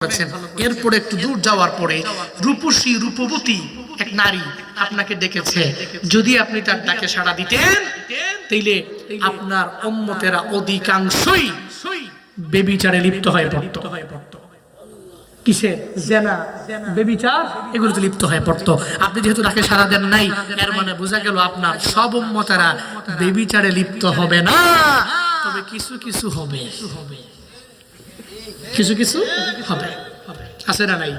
করেছেন। এরপরে একটু দূর যাওয়ার পরে রূপসী রূপবতী এক নারী আপনাকে ডেকেছে। যদি আপনি তার ডাকে সাড়া দিতেন, তাইলে আপনার উম্মতেরা অধিকাংশই বেবিচারে লিপ্ত হয়ে পড়তো। কিসে? জেনা, বেবিচার, এগুলোতে লিপ্ত হয়ে পড়তো। আপনি যেহেতু তাকে সাড়া দেন নাই, এর মানে বোঝা গেল আপনার সব উম্মতেরা বেবিচারে লিপ্ত হবে না, তবে কিছু কিছু হবে, কিছু কিছু হবে। আছে না নাই?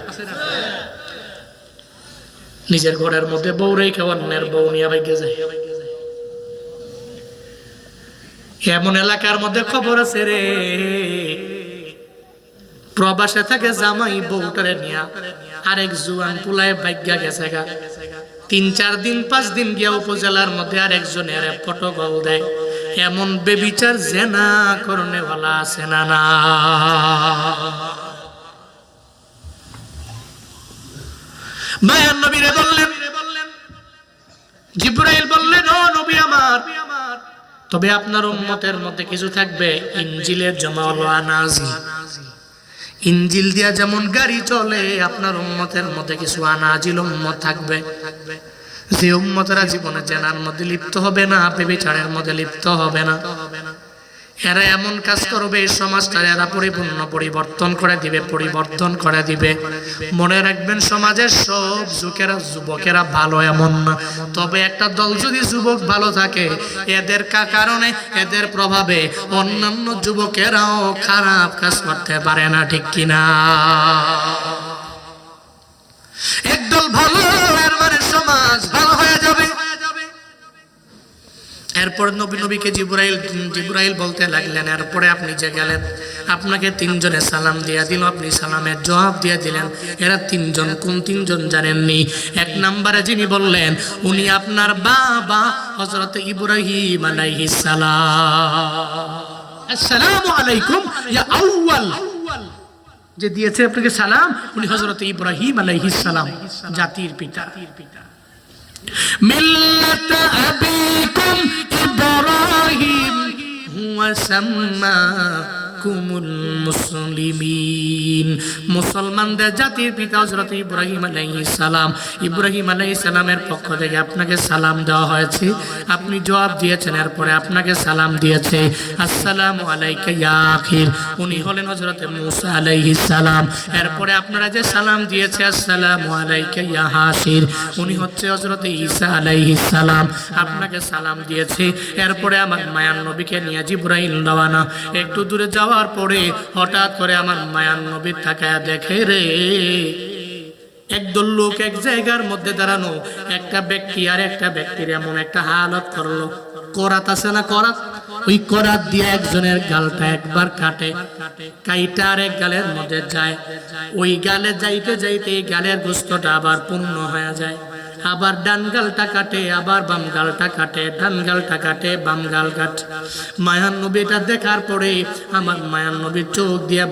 নিজের ঘরের মধ্যে বউ রেখে অন্যের বউ নিয়ে ভাগ্যে যায়। এমন এলাকার মধ্যে খবর আছে রে, প্রবাসে থাকে জামাই বউটারে নিয়া আরেক জুয়ান পুলায় ভাগ্যা গেছে গা। 3-4 দিন 5 দিন গিয়া উপজেলার মধ্যে আরেকজনের ফটোকল দেয়। এমন বেবিচার জেনা করনে वाला আছে না না? মায়ার নবীরে বললেন, জিবরাইল বললেন, ও নবী আমার, তবে আপনার উম্মতের মধ্যে কিছু থাকবে ইনজিলের জমা হলো আনাজি। ইনজিল দিয়া যেমন গাড়ি চলে, আপনার উম্মতের মধ্যে কিছু আনাজিল উম্মত থাকবে, যে উম্মতেরা জীবনে জেনার মধ্যে লিপ্ত হবে না, ব্যভিচারের মধ্যে লিপ্ত হবে না। এরা এমন কাজ করবে, এই সমাজটা এরা পরিপূর্ণ পরিবর্তন করে দিবে, পরিবর্তন করে দিবে। মনে রাখবেন, সমাজের সব যুবকেরা ভালো এমন না, তবে একটা দল যদি যুবক ভালো থাকে, এদের কারণে, এদের প্রভাবে অন্যান্য যুবকেরাও খারাপ কাজ করতে পারে না, ঠিক কিনা? একদল ভালো, এর মানে সমাজ ভালো হয়ে যাবে। এরপর নবীকে জিবরাইল বলতে লাগলেন, এরপরে আপনি যে গেলেন, আপনাকে 3 জনে সালাম দিয়া দিল, আপনি সালামের জবাব দিয়ে দিলেন। এরা 3 জন কোন 3 জন জানেননি? 1 নম্বরে যিনি বললেন, উনি আপনার বাবা হযরত ইব্রাহিম আলাইহিস সালাম। আসসালামু আলাইকুম ইয়া আউয়াল, যে দিয়েছে আপনাকে সালাম, উনি হযরত ইব্রাহিম আলাইহিস সালাম, জাতির পিতা। মিল্লাত আবিকুম ইব্রাহিম হুয়া সাম্মাকুমুল মুসলিমিন, মুসলমানদের জাতির পিতা হযরত ইব্রাহিম আলাইহিস সালাম। ইব্রাহিম আলাইহিস সালামের পক্ষ থেকে আপনাকে সালাম দেওয়া হয়েছে, আপনি জবাব দিয়েছেন, এরপরে আপনাকে সালাম দিয়েছে, আসসালামু আলাইকা ইয়া আখি, উনি হলেন হযরত মুসা আলাইহিস সালাম। এরপরে আপনারা যে সালাম দিয়েছে, আসসালামু আলাইকা ইয়া হাসির, উনি হচ্ছে হযরত ঈসা আলাইহিস সালাম, আপনাকে সালাম দিয়েছে। এরপরে আমার মায়ার নবীকে নিয়ে জিবরাইল রওনা। একটু দূরে যাওয়ার পরে হঠাৎ করে আমার মায়ার নবী তাকায়া দেখে রে, একদল লোক এক জায়গার মধ্যে দাঁড়ানো, একটা ব্যক্তি আর একটা ব্যক্তির এমন একটা হালত করলো, করাত আছে না, করাত, ওই করাত দিয়ে একজনের গালটা একবার কাটে, কাইটা আরেক গালের মধ্যে যায়, ওই গালে যাইতে যাইতে এই গালের গোস্তটা আবার পূর্ণ হয়ে যায়, আবার ডান গালটা কাটে, আবার বাম গালটা কাটে, ডান গালটা কাটে, বাম গাল কাটে। মায়ার নবী এটা দেখার পরে আমার মায়ার নবীর চোখ দিয়ে